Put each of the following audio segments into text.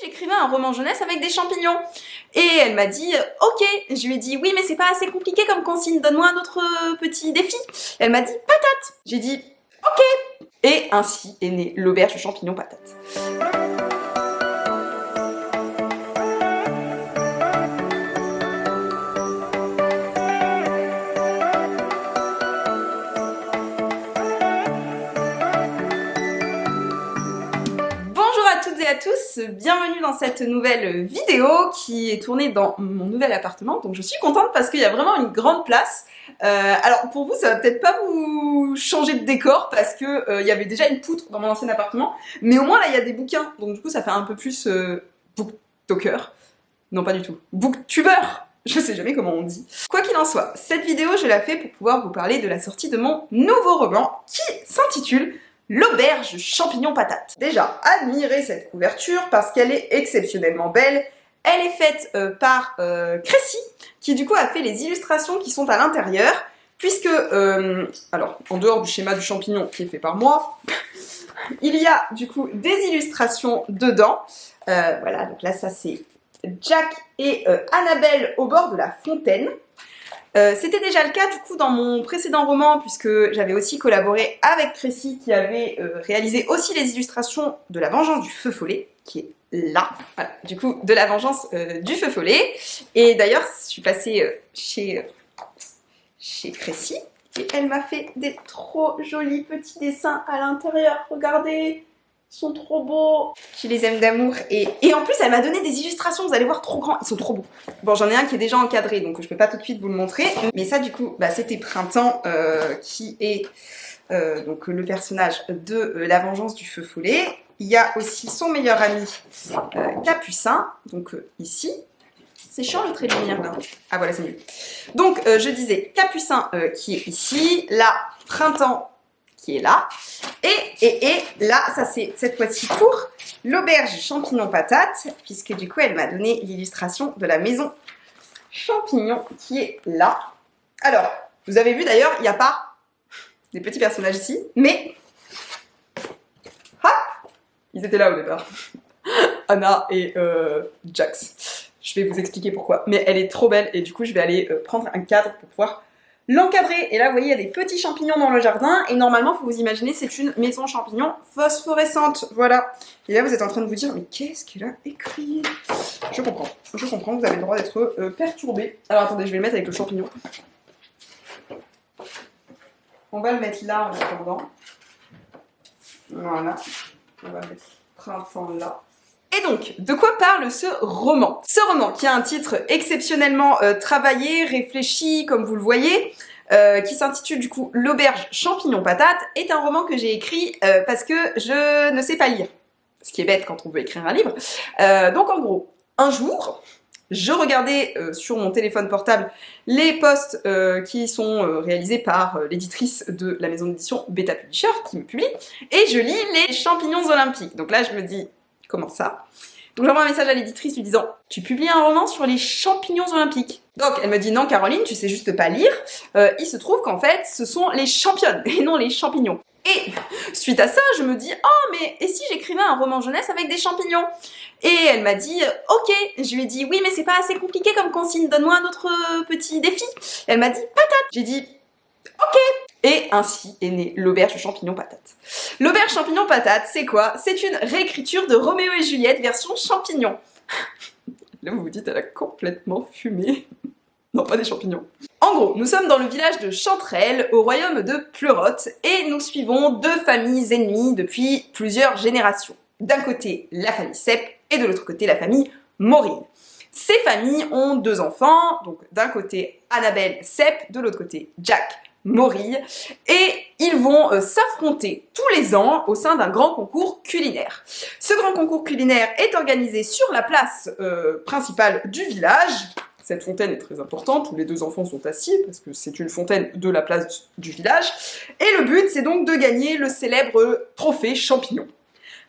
j'écrivais un roman jeunesse avec des champignons. Et elle m'a dit ok. Je lui ai dit oui mais c'est pas assez compliqué comme consigne, donne-moi un autre petit défi. Elle m'a dit patate. J'ai dit ok. Et ainsi est née l'auberge champignon patate. Et à tous, bienvenue dans cette nouvelle vidéo qui est tournée dans mon nouvel appartement. Donc je suis contente parce qu'il y a vraiment une grande place. Alors pour vous, ça va peut-être pas vous changer de décor parce que il y avait déjà une poutre dans mon ancien appartement. Mais au moins là, il y a des bouquins. Donc du coup, ça fait un peu plus booktalker. Non, pas du tout. Booktuber. Je sais jamais comment on dit. Quoi qu'il en soit, cette vidéo, je la fais pour pouvoir vous parler de la sortie de mon nouveau roman qui s'intitule L'auberge champignon patate. Déjà, admirez cette couverture parce qu'elle est exceptionnellement belle. Elle est faite par Crécy, qui du coup a fait les illustrations qui sont à l'intérieur, puisque, alors, en dehors du schéma du champignon qui est fait par moi, il y a du coup des illustrations dedans. Voilà, donc là ça c'est Jack et Annabelle au bord de la fontaine. C'était déjà le cas du coup dans mon précédent roman puisque j'avais aussi collaboré avec Crécy qui avait réalisé aussi les illustrations de La Vengeance du Feu Follet, qui est là, voilà, du coup de La Vengeance du Feu Follet. Et d'ailleurs je suis passée chez Crécy et elle m'a fait des trop jolis petits dessins à l'intérieur, regardez, ils sont trop beaux. Je les aime d'amour et en plus elle m'a donné des illustrations, vous allez voir, trop grands, ils sont trop beaux. Bon, j'en ai un qui est déjà encadré donc je peux pas tout de suite vous le montrer, mais ça du coup bah, c'était Printemps qui est donc le personnage de La Vengeance du Feu Follet. Il y a aussi son meilleur ami Capucin, donc ici. C'est chiant le trait de lumière là. Ah voilà, c'est mieux. Donc je disais Capucin qui est ici, là Printemps qui est là, et là, ça c'est cette fois-ci pour l'auberge champignon patate, puisque du coup elle m'a donné l'illustration de la maison champignon qui est là. Alors, vous avez vu d'ailleurs, il n'y a pas des petits personnages ici, mais ils étaient là au départ. Anna et Jax. Je vais vous expliquer pourquoi, mais elle est trop belle et du coup je vais aller prendre un cadre pour pouvoir l'encadrer. Et là, vous voyez, il y a des petits champignons dans le jardin. Et normalement, faut vous imaginer, c'est une maison champignon phosphorescente. Voilà. Et là, vous êtes en train de vous dire, mais qu'est-ce qu'elle a écrit? Je comprends. Je comprends. Vous avez le droit d'être perturbé. Alors, attendez, je vais le mettre avec le champignon. On va le mettre là en attendant. Voilà. On va mettre Printemps là. Et donc, de quoi parle ce roman? Ce roman, qui a un titre exceptionnellement travaillé, réfléchi, comme vous le voyez, qui s'intitule du coup L'auberge champignon patate, est un roman que j'ai écrit parce que je ne sais pas lire. Ce qui est bête quand on veut écrire un livre. Donc en gros, un jour, je regardais sur mon téléphone portable les posts qui sont réalisés par l'éditrice de la maison d'édition Beta Publisher, qui me publie, et je lis les champignons olympiques. Donc là, je me dis... Comment ça? Donc j'envoie un message à l'éditrice lui disant « Tu publies un roman sur les champignons olympiques ?» Donc elle me dit « Non Caroline, tu sais juste pas lire. Il se trouve qu'en fait, ce sont les championnes et non les champignons. » Et suite à ça, je me dis « Oh, mais et si j'écrivais un roman jeunesse avec des champignons ?» Et elle m'a dit « Ok. » Je lui ai dit « Oui, mais c'est pas assez compliqué comme consigne, donne-moi un autre petit défi. » Elle m'a dit « Patate. » J'ai dit « Ok. » Et ainsi est née l'auberge champignon patate. L'auberge champignon patate, c'est quoi? C'est une réécriture de Roméo et Juliette version champignon. Là vous vous dites, elle a complètement fumé. Non, pas des champignons. En gros, nous sommes dans le village de Chanterelle, au royaume de Pleurote, et nous suivons deux familles ennemies depuis plusieurs générations. D'un côté, la famille Sepp, et de l'autre côté, la famille Maureen. Ces familles ont deux enfants, donc d'un côté Annabelle Sepp, de l'autre côté Jack Morille, et ils vont s'affronter tous les ans au sein d'un grand concours culinaire. Ce grand concours culinaire est organisé sur la place principale du village. Cette fontaine est très importante, où les deux enfants sont assis, parce que c'est une fontaine de la place du village. Et le but, c'est donc de gagner le célèbre trophée champignon.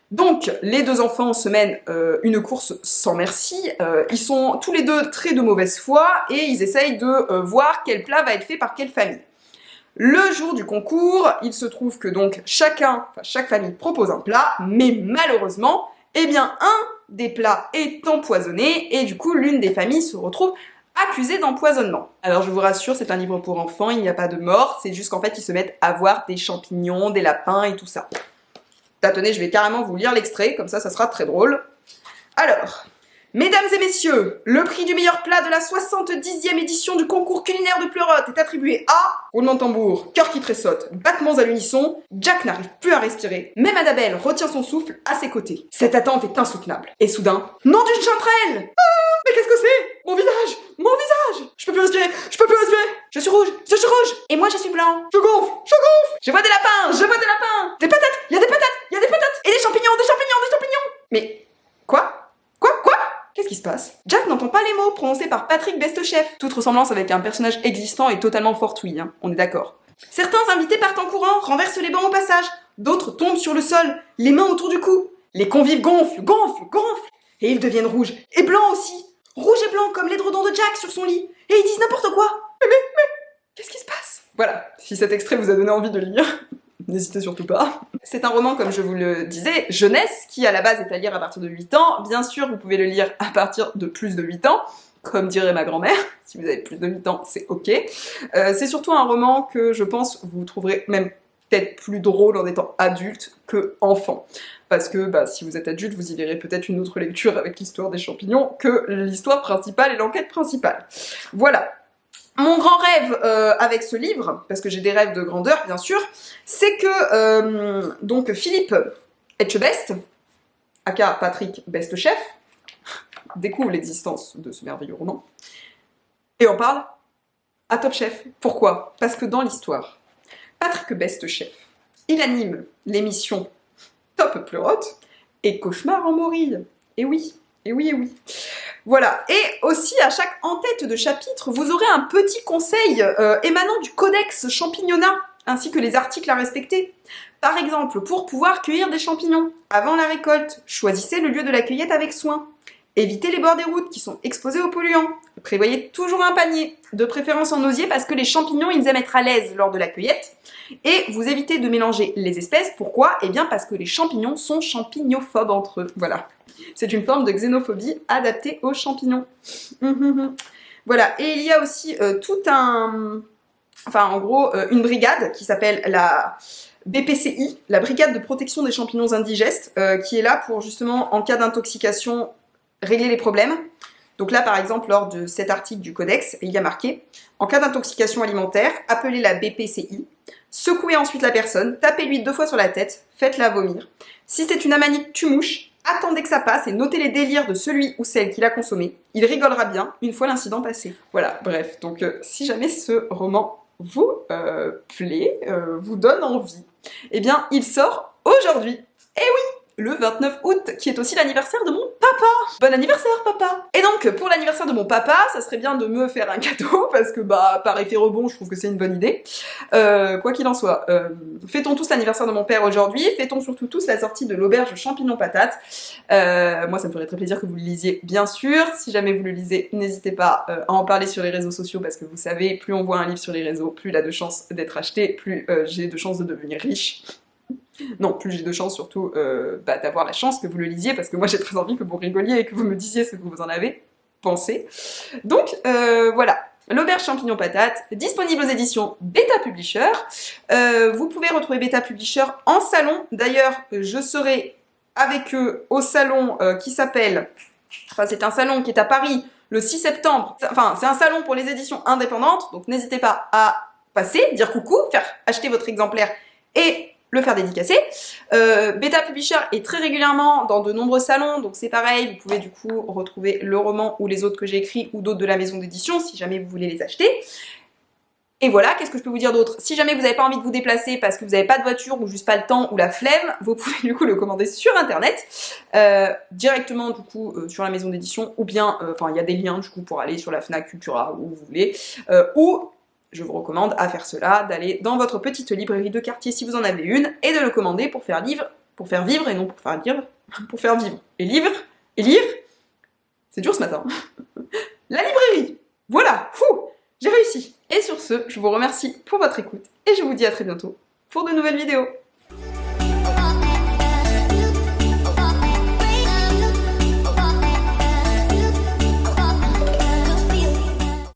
Donc, les deux enfants se mènent une course sans merci. Ils sont tous les deux très de mauvaise foi, et ils essayent de voir quel plat va être fait par quelle famille. Le jour du concours, il se trouve que donc chaque famille propose un plat, mais malheureusement, eh bien un des plats est empoisonné et du coup l'une des familles se retrouve accusée d'empoisonnement. Alors je vous rassure, c'est un livre pour enfants, il n'y a pas de mort, c'est juste qu'en fait ils se mettent à voir des champignons, des lapins et tout ça. Tenez, je vais carrément vous lire l'extrait, comme ça sera très drôle. Alors, mesdames et messieurs, le prix du meilleur plat de la 70e édition du concours culinaire de Pleurote est attribué à... Roulement de tambour, cœur qui tressaute, battements à l'unisson, Jack n'arrive plus à respirer, même Annabelle retient son souffle à ses côtés. Cette attente est insoutenable. Et soudain, nom d'une chanterelle! Ah, mais qu'est-ce que c'est? Mon visage! Mon visage! Je peux plus respirer! Je peux plus respirer! Je suis rouge! Je suis rouge! Et moi je suis blanc! Je gonfle! Je gonfle! Je vois des lapins! Je vois des lapins! Des patates! Il y a des patates! Il y a des patates! Et des champignons! Des champignons! Des champignons! Mais... Quoi? Quoi? Qu'est-ce qui se passe? Jack n'entend pas les mots prononcés par Patrick Bestechef. Toute ressemblance avec un personnage existant est totalement fortuite, hein, on est d'accord. Certains invités partent en courant, renversent les bancs au passage. D'autres tombent sur le sol, les mains autour du cou. Les convives gonflent. Et ils deviennent rouges. Et blancs aussi. Rouge et blanc comme l'édredon de Jack sur son lit. Et ils disent n'importe quoi. Mais, qu'est-ce qui se passe? Voilà, si cet extrait vous a donné envie de lire, n'hésitez surtout pas. C'est un roman, comme je vous le disais, jeunesse, qui à la base est à lire à partir de 8 ans. Bien sûr, vous pouvez le lire à partir de plus de 8 ans, comme dirait ma grand-mère. Si vous avez plus de 8 ans, c'est ok. C'est surtout un roman que je pense vous trouverez même peut-être plus drôle en étant adulte que enfant. Parce que si vous êtes adulte, vous y verrez peut-être une autre lecture avec l'histoire des champignons que l'histoire principale et l'enquête principale. Voilà. Mon grand rêve avec ce livre, parce que j'ai des rêves de grandeur bien sûr, c'est que donc Philippe Etchebest, aka Patrick Bestechef, découvre l'existence de ce merveilleux roman et en parle à Top Chef. Pourquoi? Parce que dans l'histoire, Patrick Bestechef, il anime l'émission Top Pleurote et Cauchemar en Morille. Et oui. Voilà, et aussi à chaque en-tête de chapitre, vous aurez un petit conseil émanant du codex champignonnat, ainsi que les articles à respecter. Par exemple, pour pouvoir cueillir des champignons, avant la récolte, choisissez le lieu de la cueillette avec soin. Évitez les bords des routes qui sont exposés aux polluants. Prévoyez toujours un panier, de préférence en osier parce que les champignons, ils aiment être à l'aise lors de la cueillette. Et vous évitez de mélanger les espèces. Pourquoi? Eh bien parce que les champignons sont champignophobes entre eux. Voilà. C'est une forme de xénophobie adaptée aux champignons. Voilà. Et il y a aussi tout un... Enfin, en gros, une brigade qui s'appelle la... BPCI, la Brigade de Protection des Champignons Indigestes, qui est là pour justement, en cas d'intoxication, régler les problèmes. Donc là, par exemple, lors de cet article du Codex, il y a marqué « En cas d'intoxication alimentaire, appelez la BPCI, secouez ensuite la personne, tapez-lui 2 fois sur la tête, faites-la vomir. Si c'est une amanite tue-mouche, attendez que ça passe et notez les délires de celui ou celle qui l'a consommé. Il rigolera bien une fois l'incident passé. » Voilà, bref, donc si jamais ce roman vous plaît, vous donne envie, eh bien, il sort aujourd'hui. Eh oui! Le 29 août, qui est aussi l'anniversaire de mon papa. Bon anniversaire, papa! Et donc, pour l'anniversaire de mon papa, ça serait bien de me faire un cadeau, parce que, par effet rebond, je trouve que c'est une bonne idée. Quoi qu'il en soit, fêtons tous l'anniversaire de mon père aujourd'hui, fêtons surtout tous la sortie de l'auberge champignon patate. Moi, ça me ferait très plaisir que vous le lisiez, bien sûr. Si jamais vous le lisez, n'hésitez pas à en parler sur les réseaux sociaux, parce que vous savez, plus on voit un livre sur les réseaux, plus il a de chances d'être acheté, plus j'ai de chances de devenir riche. Non, plus j'ai de chance surtout d'avoir la chance que vous le lisiez, parce que moi j'ai très envie que vous rigoliez et que vous me disiez ce que vous en avez pensé. Donc voilà, l'auberge champignon patate, disponible aux éditions Beta Publisher. Vous pouvez retrouver Beta Publisher en salon. D'ailleurs, je serai avec eux au salon qui s'appelle... Enfin, c'est un salon qui est à Paris le 6 septembre. Enfin, c'est un salon pour les éditions indépendantes, donc n'hésitez pas à passer, dire coucou, faire acheter votre exemplaire et le faire dédicacer. Beta Publisher est très régulièrement dans de nombreux salons, donc c'est pareil, vous pouvez du coup retrouver le roman ou les autres que j'ai écrits ou d'autres de la maison d'édition si jamais vous voulez les acheter. Et voilà, qu'est-ce que je peux vous dire d'autre? Si jamais vous n'avez pas envie de vous déplacer parce que vous n'avez pas de voiture ou juste pas le temps ou la flemme, vous pouvez du coup le commander sur internet, directement du coup sur la maison d'édition, ou bien, enfin il y a des liens du coup pour aller sur la Fnac, Cultura, où vous voulez, ou je vous recommande à faire cela, d'aller dans votre petite librairie de quartier si vous en avez une, et de le commander pour faire vivre et non pour faire lire, pour faire vivre. Et lire, c'est dur ce matin. La librairie, voilà, fou, j'ai réussi. Et sur ce, je vous remercie pour votre écoute, et je vous dis à très bientôt pour de nouvelles vidéos.